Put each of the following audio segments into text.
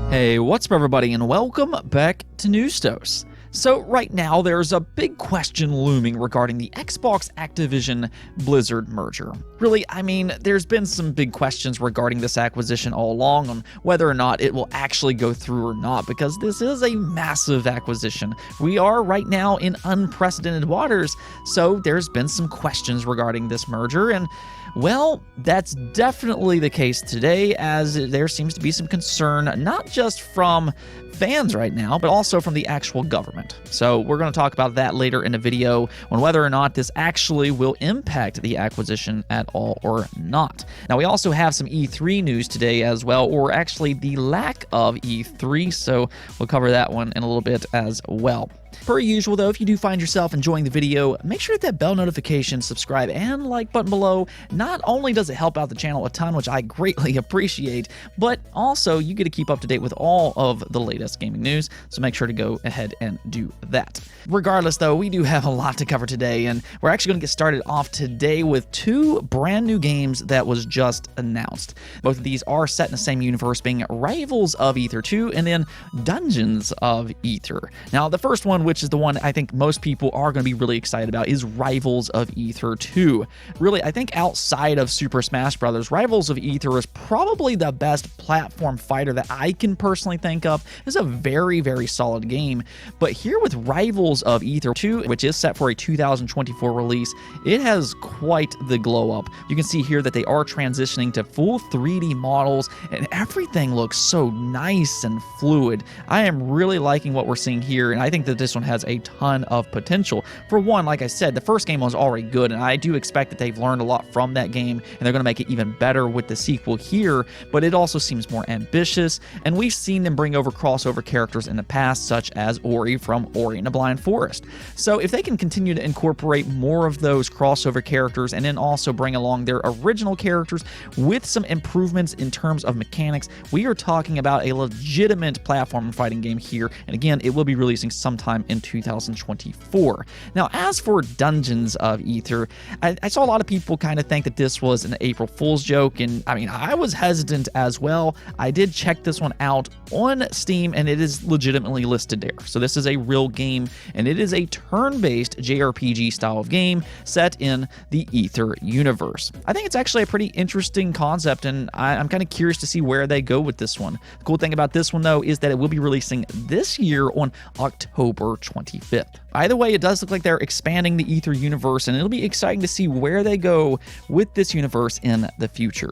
Hey, what's up everybody, and welcome back to Newstos. So right now there's a big question looming regarding the Xbox Activision Blizzard merger. Really, I mean, there's been some big questions regarding this acquisition all along on whether or not it will actually go through or not, because this is a massive acquisition. We are right now in unprecedented waters, so there's been some questions regarding this merger, and well, that's definitely the case today, as there seems to be some concern, not just from fans right now, but also from the actual government. So we're going to talk about that later in the video on whether or not this actually will impact the acquisition at all or not. Now, we also have some E3 news today as well, or actually the lack of E3, so we'll cover that one in a little bit as well. Per usual though, if you do find yourself enjoying the video, make sure to hit that bell notification, subscribe, and like button below. Not only does it help out the channel a ton, which I greatly appreciate, but also you get to keep up to date with all of the latest gaming news, so make sure to go ahead and do that. Regardless though, we do have a lot to cover today, and we're actually going to get started off today with two brand new games that was just announced. Both of these are set in the same universe, being Rivals of Aether 2 and then Dungeons of Aether. Now, the first one, which is the one I think most people are going to be really excited about, is Rivals of Aether 2. Really, I think outside of Super Smash Bros., Rivals of Aether is probably the best platform fighter that I can personally think of. It's a very, very solid game. But here with Rivals of Aether 2, which is set for a 2024 release, it has quite the glow up. You can see here that they are transitioning to full 3D models, and everything looks so nice and fluid. I am really liking what we're seeing here, and I think that this one has a ton of potential. For one, like I said, the first game was already good, and I do expect that they've learned a lot from that game, and they're going to make it even better with the sequel here, but it also seems more ambitious, and we've seen them bring over crossover characters in the past, such as Ori from Ori and the Blind Forest. So if they can continue to incorporate more of those crossover characters, and then also bring along their original characters with some improvements in terms of mechanics, we are talking about a legitimate platform fighting game here, and again, it will be releasing sometime in 2024. Now, as for Dungeons of Aether, I saw a lot of people kind of think that this was an April Fool's joke, and I mean, I was hesitant as well. I did check this one out on Steam, and it is legitimately listed there. So this is a real game, and it is a turn-based JRPG style of game set in the Aether universe. I think it's actually a pretty interesting concept, and I'm kind of curious to see where they go with this one. The cool thing about this one, though, is that it will be releasing this year on October 25th. Either way, it does look like they're expanding the Aether universe, and it'll be exciting to see where they go with this universe in the future.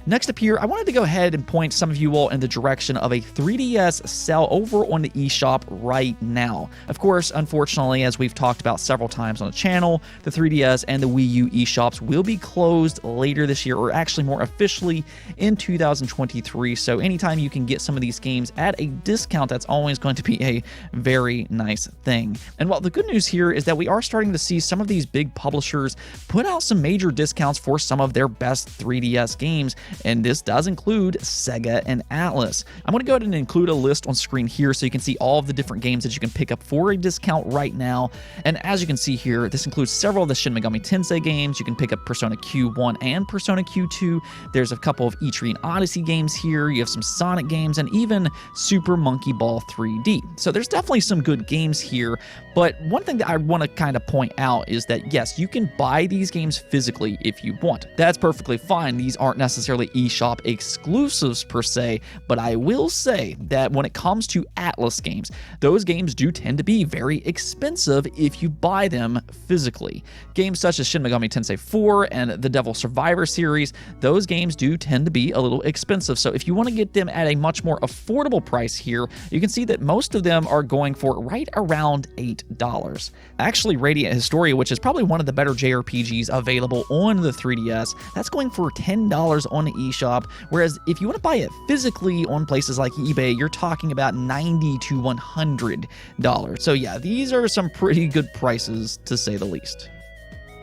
Next up here, I wanted to go ahead and point some of you all in the direction of a 3DS sale over on the eShop right now. Of course, unfortunately, as we've talked about several times on the channel, the 3DS and the Wii U eShops will be closed later this year, or actually more officially in 2023. So anytime you can get some of these games at a discount, that's always going to be a very nice thing. And while the good news here is that we are starting to see some of these big publishers put out some major discounts for some of their best 3DS games, and this does include Sega and Atlas. I'm going to go ahead and include a list on screen here so you can see all of the different games that you can pick up for a discount right now. And as you can see here, this includes several of the Shin Megami Tensei games. You can pick up Persona Q1 and Persona Q2. There's a couple of Etrian Odyssey games here. You have some Sonic games, and even Super Monkey Ball 3D. So there's definitely some good games here. But one thing that I want to kind of point out is that yes, you can buy these games physically if you want. That's perfectly fine. These aren't necessarily eShop exclusives per se, but I will say that when it comes to Atlas games, those games do tend to be very expensive if you buy them physically. Games such as Shin Megami Tensei 4 and the Devil Survivor series, those games do tend to be a little expensive. So if you want to get them at a much more affordable price here, you can see that most of them are going for right around $8. Actually, Radiant Historia, which is probably one of the better JRPGs available on the 3DS, that's going for $10 on the eShop, whereas if you want to buy it physically on places like eBay, you're talking about $90 to $100. So yeah, these are some pretty good prices, to say the least.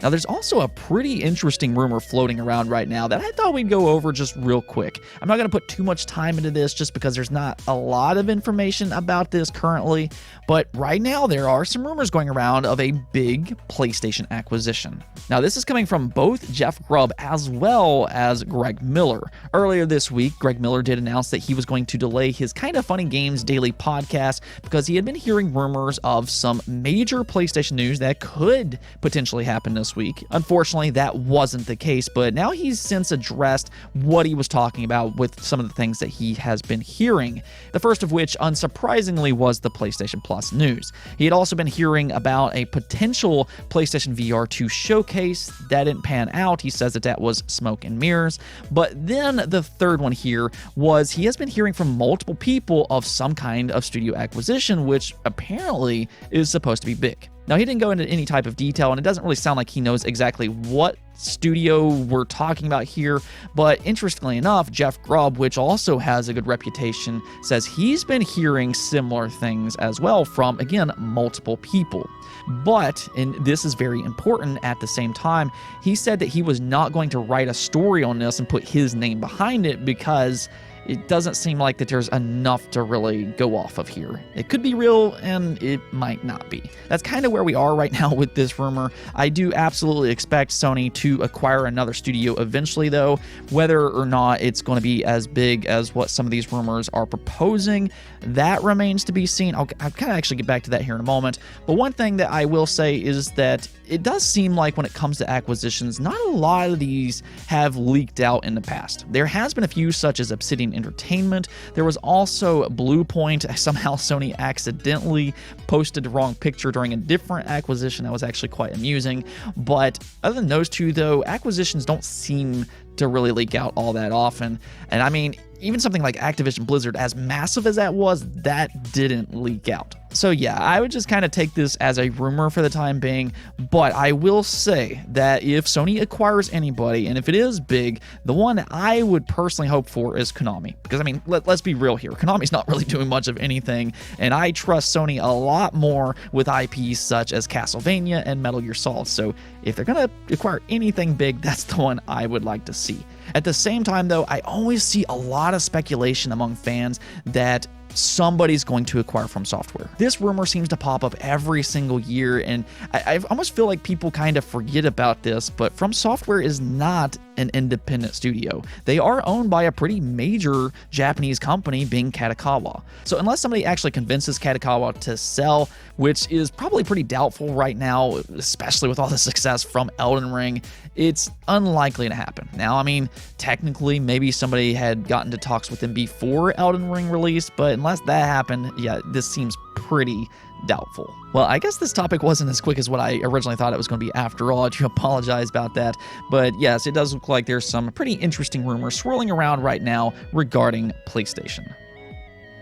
Now, there's also a pretty interesting rumor floating around right now that I thought we'd go over just real quick. I'm not going to put too much time into this just because there's not a lot of information about this currently, but right now there are some rumors going around of a big PlayStation acquisition. Now, this is coming from both Jeff Grubb as well as Greg Miller. Earlier this week, Greg Miller did announce that he was going to delay his Kinda Funny Games daily podcast because he had been hearing rumors of some major PlayStation news that could potentially happen this week. Unfortunately, that wasn't the case, but now he's since addressed what he was talking about with some of the things that he has been hearing. The first of which, unsurprisingly, was the PlayStation Plus news. He had also been hearing about a potential PlayStation VR 2 showcase. That didn't pan out. He says that that was smoke and mirrors. But then the third one here was he has been hearing from multiple people of some kind of studio acquisition, which apparently is supposed to be big. Now, he didn't go into any type of detail, and it doesn't really sound like he knows exactly what studio we're talking about here, but interestingly enough, Jeff Grubb, which also has a good reputation, says he's been hearing similar things as well from, again, multiple people. But, and this is very important at the same time, he said that he was not going to write a story on this and put his name behind it because it doesn't seem like that there's enough to really go off of here. It could be real, and it might not be. That's kind of where we are right now with this rumor. I do absolutely expect Sony to acquire another studio eventually, though. Whether or not it's going to be as big as what some of these rumors are proposing, that remains to be seen. I'll kind of actually get back to that here in a moment. But one thing that I will say is that it does seem like when it comes to acquisitions, not a lot of these have leaked out in the past. There has been a few, such as Obsidian Entertainment. There was also Blue Point. Somehow Sony accidentally posted the wrong picture during a different acquisition. That was actually quite amusing. But other than those two, though, acquisitions don't seem to really leak out all that often. And I mean, even something like Activision Blizzard, as massive as that was, that didn't leak out. So yeah, I would just kind of take this as a rumor for the time being, but I will say that if Sony acquires anybody, and if it is big, the one I would personally hope for is Konami. Because I mean, let's be real here, Konami's not really doing much of anything, and I trust Sony a lot more with IPs such as Castlevania and Metal Gear Solid. So if they're gonna acquire anything big, that's the one I would like to see. At the same time, though, I always see a lot of speculation among fans that somebody's going to acquire From Software. This rumor seems to pop up every single year, and I almost feel like people kind of forget about this, but From Software is not an independent studio. They are owned by a pretty major Japanese company, being Kadokawa. So unless somebody actually convinces Kadokawa to sell, which is probably pretty doubtful right now, especially with all the success from Elden Ring, it's unlikely to happen. Now, I mean, technically, maybe somebody had gotten to talks with them before Elden Ring release, but unless that happened, yeah, this seems pretty doubtful. Well, I guess this topic wasn't as quick as what I originally thought it was going to be after all. I do apologize about that. But yes, it does look like there's some pretty interesting rumors swirling around right now regarding PlayStation.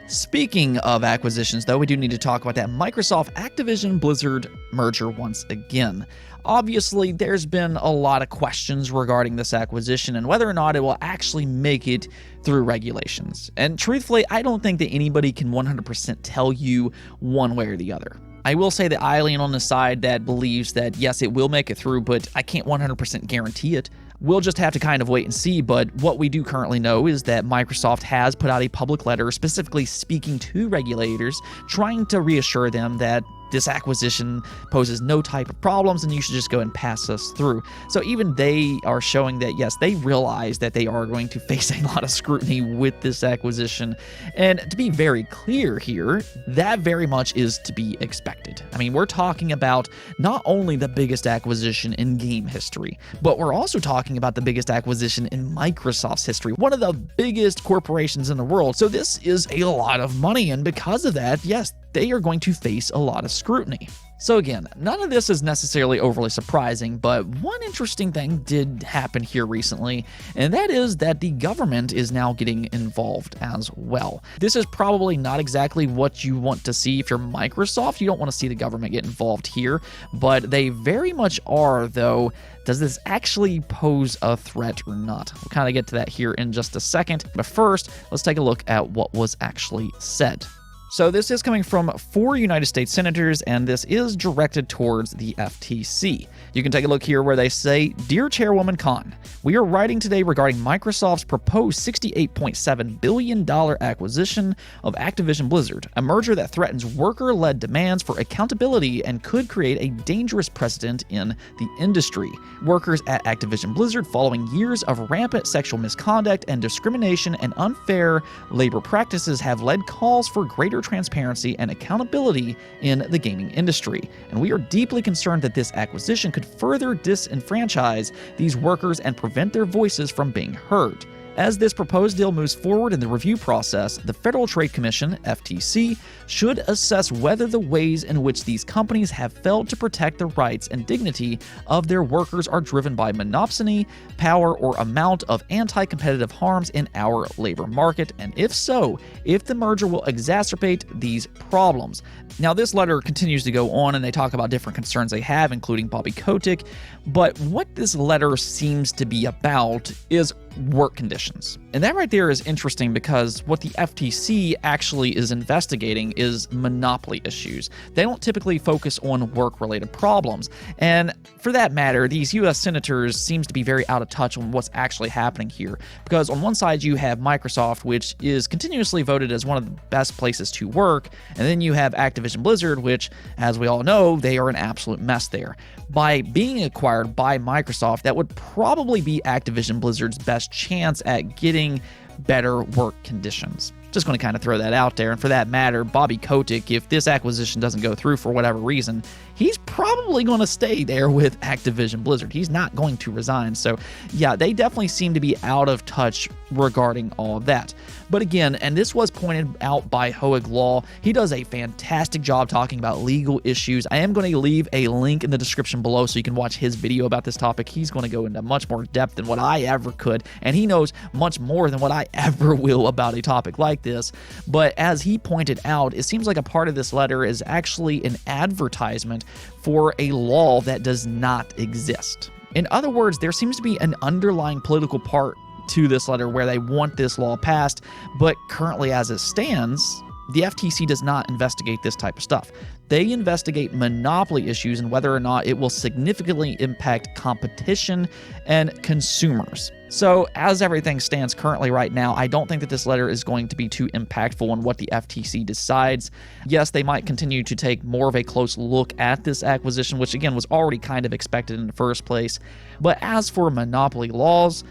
Speaking of acquisitions, though, we do need to talk about that Microsoft Activision Blizzard merger once again. Obviously, there's been a lot of questions regarding this acquisition and whether or not it will actually make it through regulations. And truthfully, I don't think that anybody can 100% tell you one way or the other. I will say that I lean on the side that believes that, yes, it will make it through, but I can't 100% guarantee it. We'll just have to kind of wait and see, but what we do currently know is that Microsoft has put out a public letter specifically speaking to regulators, trying to reassure them that this acquisition poses no type of problems and you should just go and pass us through. So even they are showing that, yes, they realize that they are going to face a lot of scrutiny with this acquisition. And to be very clear here, that very much is to be expected. I mean, we're talking about not only the biggest acquisition in game history, but we're also talking about the biggest acquisition in Microsoft's history, one of the biggest corporations in the world. So this is a lot of money, and because of that, yes, they are going to face a lot of scrutiny. So again, none of this is necessarily overly surprising, but one interesting thing did happen here recently, and that is that the government is now getting involved as well. This is probably not exactly what you want to see if you're Microsoft. You don't want to see the government get involved here, but they very much are, though. Does this actually pose a threat or not? We'll kind of get to that here in just a second, but first, let's take a look at what was actually said. So this is coming from 4 United States senators, and this is directed towards the FTC. You can take a look here where they say, "Dear Chairwoman Khan, we are writing today regarding Microsoft's proposed $68.7 billion acquisition of Activision Blizzard, a merger that threatens worker-led demands for accountability and could create a dangerous precedent in the industry. Workers at Activision Blizzard, following years of rampant sexual misconduct and discrimination and unfair labor practices, have led calls for greater transparency and accountability in the gaming industry, and we are deeply concerned that this acquisition could further disenfranchise these workers and prevent their voices from being heard. As this proposed deal moves forward in the review process, the Federal Trade Commission, FTC, should assess whether the ways in which these companies have failed to protect the rights and dignity of their workers are driven by monopsony, power, or amount of anti-competitive harms in our labor market, and if so, if the merger will exacerbate these problems." Now, this letter continues to go on, and they talk about different concerns they have, including Bobby Kotick, but what this letter seems to be about is work conditions. And that right there is interesting because what the FTC actually is investigating is monopoly issues. They don't typically focus on work-related problems. And for that matter, these U.S. senators seems to be very out of touch on what's actually happening here. Because on one side, you have Microsoft, which is continuously voted as one of the best places to work. And then you have Activision Blizzard, which, as we all know, they are an absolute mess there. By being acquired by Microsoft, that would probably be Activision Blizzard's best chance at getting better work conditions. Just going to kind of throw that out there. And for that matter, Bobby Kotick, if this acquisition doesn't go through for whatever reason, he's probably going to stay there with Activision Blizzard. He's not going to resign. So yeah, they definitely seem to be out of touch regarding all of that. But again, and this was pointed out by Hoeg Law, he does a fantastic job talking about legal issues. I am going to leave a link in the description below so you can watch his video about this topic. He's going to go into much more depth than what I ever could, and he knows much more than what I ever will about a topic like this. But as he pointed out, it seems like a part of this letter is actually an advertisement for a law that does not exist. In other words, there seems to be an underlying political part to this letter where they want this law passed, but currently as it stands, the FTC does not investigate this type of stuff. They investigate monopoly issues and whether or not it will significantly impact competition and consumers. So as everything stands currently right now, I don't think that this letter is going to be too impactful on what the FTC decides. Yes, they might continue to take more of a close look at this acquisition, which again was already kind of expected in the first place. But as for monopoly laws,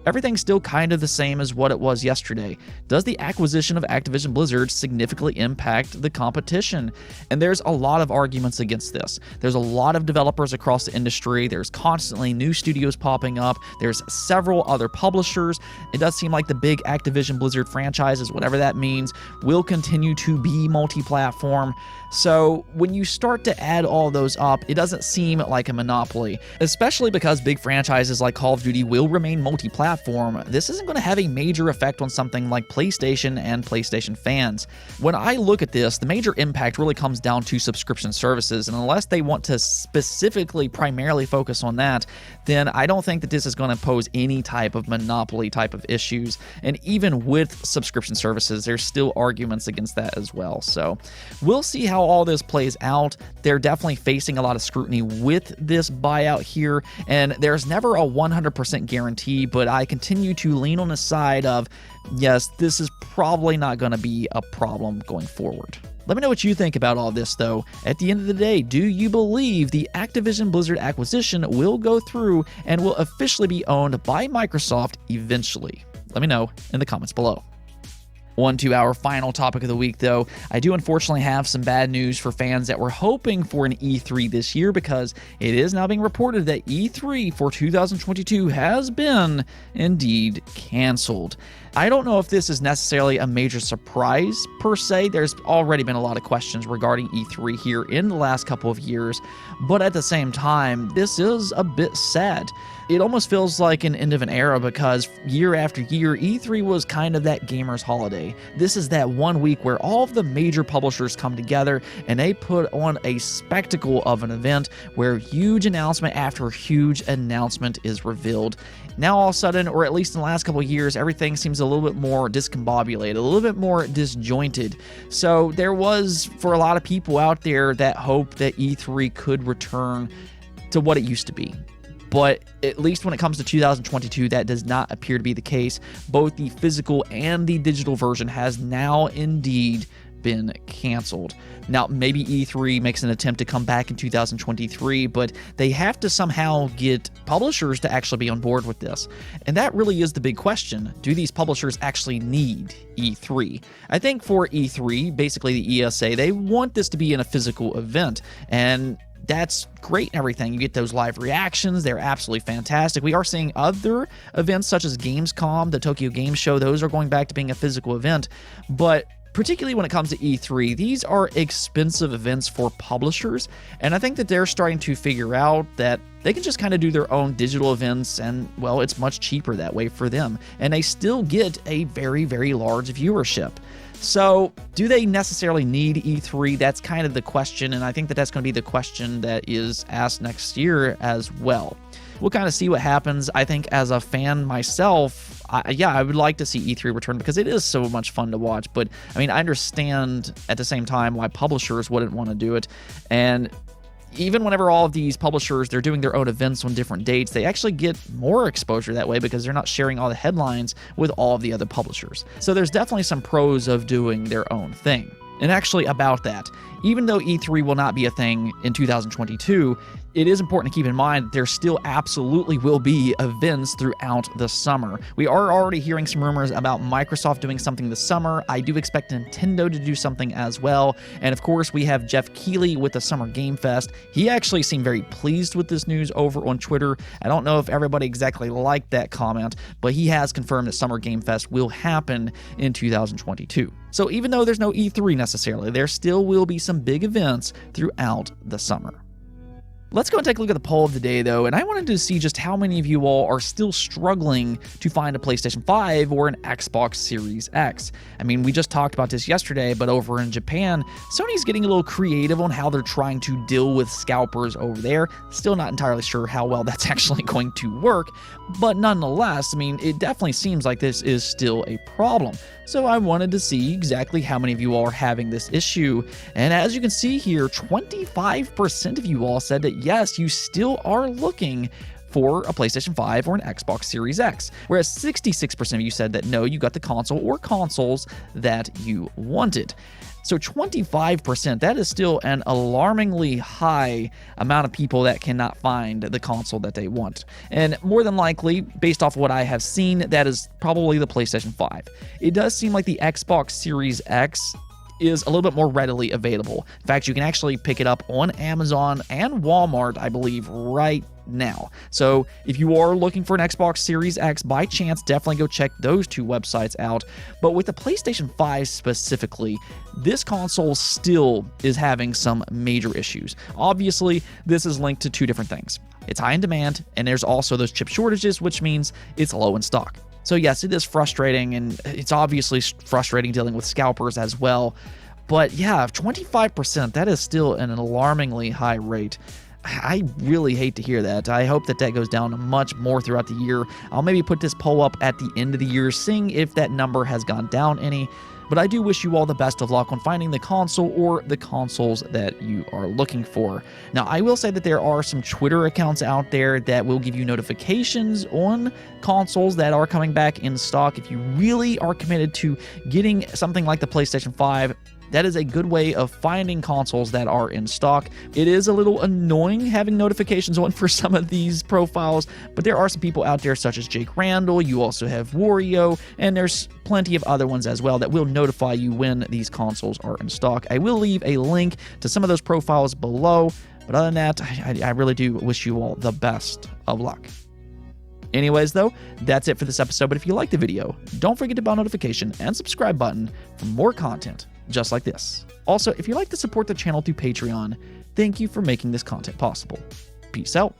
everything's still kind of the same as what it was yesterday. Does the acquisition of Activision Blizzard significantly impact the competition? And there's a lot of arguments against this. There's a lot of developers across the industry. There's constantly new studios popping up. There's several other publishers. It does seem like the big Activision Blizzard franchises, whatever that means, will continue to be multi-platform. So when you start to add all those up, it doesn't seem like a monopoly, especially because big franchises like Call of Duty will remain multi-platform. This isn't going to have a major effect on something like PlayStation and PlayStation fans. When I look at this, the major impact really comes down to subscription services, and unless they want to specifically primarily focus on that, then I don't think that this is going to pose any type of monopoly type of issues. And even with subscription services, there's still arguments against that as well. So we'll see how all this plays out. They're definitely facing a lot of scrutiny with this buyout here, and there's never a 100% guarantee, but I continue to lean on the side of, yes, this is probably not going to be a problem going forward. Let me know what you think about all this, though. At the end of the day, do you believe the Activision Blizzard acquisition will go through and will officially be owned by Microsoft eventually? Let me know in the comments below. On to our final topic of the week, though. I do unfortunately have some bad news for fans that were hoping for an E3 this year, because it is now being reported that E3 for 2022 has been indeed canceled. I don't know if this is necessarily a major surprise per se. There's already been a lot of questions regarding E3 here in the last couple of years, but at the same time, this is a bit sad. it almost feels like an end of an era because year after year, E3 was kind of that gamer's holiday. This is that one week where all of the major publishers come together and they put on a spectacle of an event where huge announcement after huge announcement is revealed. Now all of a sudden, or at least in the last couple of years, everything seems a little bit more discombobulated, a little bit more disjointed. So there was, for a lot of people out there, that hope that E3 could return to what it used to be. But at least when it comes to 2022, that does not appear to be the case. Both the physical and the digital version has now indeed been canceled. Now, maybe E3 makes an attempt to come back in 2023, but they have to somehow get publishers to actually be on board with this. And that really is the big question. Do these publishers actually need E3? I think for E3, basically the ESA, they want this to be in a physical event. And that's great and everything. You get those live reactions. They're absolutely fantastic. We are seeing other events such as Gamescom, the Tokyo Game Show. Those are going back to being a physical event. But particularly when it comes to E3, these are expensive events for publishers. And I think that they're starting to figure out that they can just kind of do their own digital events and, well, it's much cheaper that way for them. And they still get a very, very large viewership. So, do they necessarily need E3? That's kind of the question, and I think that that's going to be the question that is asked next year as well. We'll kind of see what happens. I think as a fan myself, I would like to see E3 return because it is so much fun to watch. But, I mean, I understand at the same time why publishers wouldn't want to do it. And even whenever all of these publishers, they're doing their own events on different dates, they actually get more exposure that way because they're not sharing all the headlines with all of the other publishers. So there's definitely some pros of doing their own thing. And actually about that, even though E3 will not be a thing in 2022, it is important to keep in mind that there still absolutely will be events throughout the summer. We are already hearing some rumors about Microsoft doing something this summer. I do expect Nintendo to do something as well. And of course, we have Jeff Keighley with the Summer Game Fest. He actually seemed very pleased with this news over on Twitter. I don't know if everybody exactly liked that comment, but he has confirmed that Summer Game Fest will happen in 2022. So even though there's no E3 necessarily, there still will be some big events throughout the summer. Let's go and take a look at the poll of the day, though, and I wanted to see just how many of you all are still struggling to find a PlayStation 5 or an Xbox Series X. I mean, we just talked about this yesterday, but over in Japan, Sony's getting a little creative on how they're trying to deal with scalpers over there. Still not entirely sure how well that's actually going to work, but nonetheless, I mean, it definitely seems like this is still a problem. So I wanted to see exactly how many of you all are having this issue, and as you can see here, 25% of you all said that yes, you still are looking for a PlayStation 5 or an Xbox Series X, whereas 66% of you said that no, you got the console or consoles that you wanted. So 25%, that is still an alarmingly high amount of people that cannot find the console that they want. And more than likely, based off of what I have seen, that is probably the PlayStation 5. It does seem like the Xbox Series X is a little bit more readily available. In fact, you can actually pick it up on Amazon and Walmart, I believe, right now. So if you are looking for an Xbox Series X by chance, definitely go check those two websites out. But with the PlayStation 5 specifically, this console still is having some major issues. Obviously, this is linked to two different things. It's high in demand, and there's also those chip shortages, which means it's low in stock. So yes, it is frustrating, and it's obviously frustrating dealing with scalpers as well. But yeah, 25%, that is still an alarmingly high rate. I really hate to hear that. I hope that that goes down much more throughout the year. I'll maybe put this poll up at the end of the year, seeing if that number has gone down any. But I do wish you all the best of luck on finding the console or the consoles that you are looking for. Now, I will say that there are some Twitter accounts out there that will give you notifications on consoles that are coming back in stock. If you really are committed to getting something like the PlayStation 5, that is a good way of finding consoles that are in stock. It is a little annoying having notifications on for some of these profiles, but there are some people out there such as Jake Randall, you also have Wario, and there's plenty of other ones as well that will notify you when these consoles are in stock. I will leave a link to some of those profiles below, but other than that, I really do wish you all the best of luck. Anyways, though, that's it for this episode, but if you liked the video, don't forget to bell notification and subscribe button for more content just like this. Also, if you'd like to support the channel through Patreon, thank you for making this content possible. Peace out.